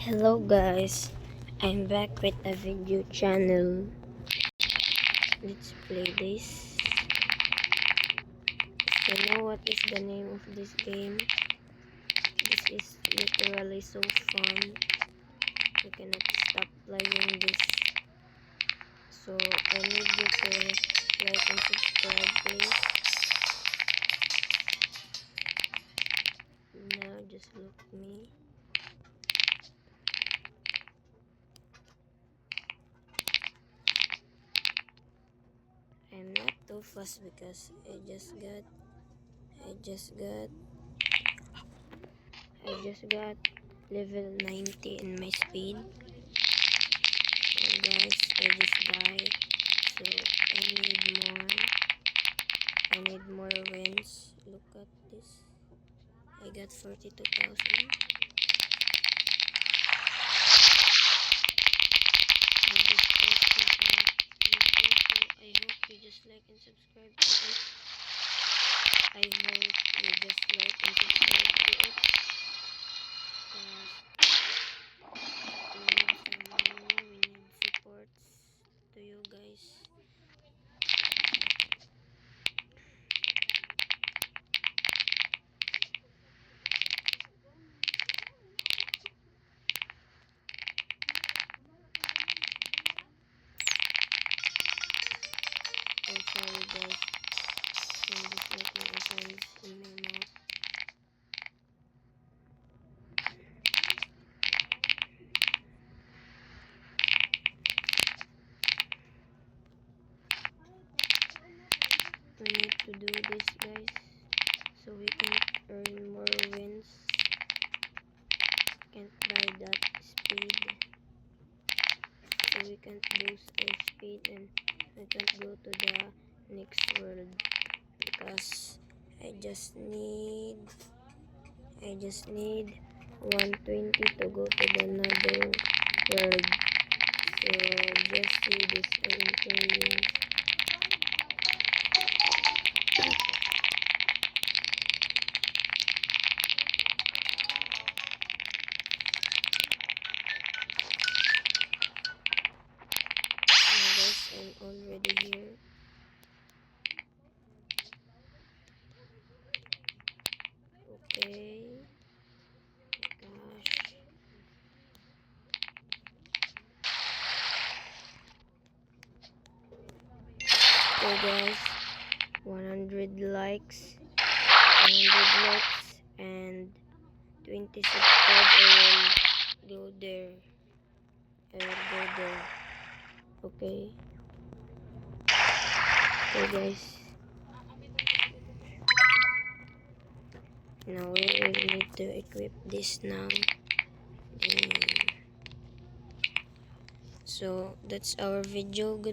Hello guys, I'm back with a video channel. Let's play this. You know what is the name of this game? This is literally so fun. You cannot stop playing this. So I need you to like and subscribe please. Now just look me. I'm not too fast because I just got level 90 in my speed. And guys, I just died. So I need more wins. Look at this. I got 42,000. I hope you just like and subscribe to it. I hope you just like and subscribe to it. We need some money. We need supports to you guys. I'm sorry guys. I'm just making a sounds in my mouth. We need to do this guys so we can earn more wins. Can't buy that speed, so we can't boost our speed and we can't go to the next world because I just need 120 to go to the another world. So just see this I'm playing. Guys, I'm already here. Okay. Gosh. Okay guys, 100 likes and 20 subscribers. I will go there. Okay. Okay guys. Now we will need to equip this now. So that's our video. Goodbye.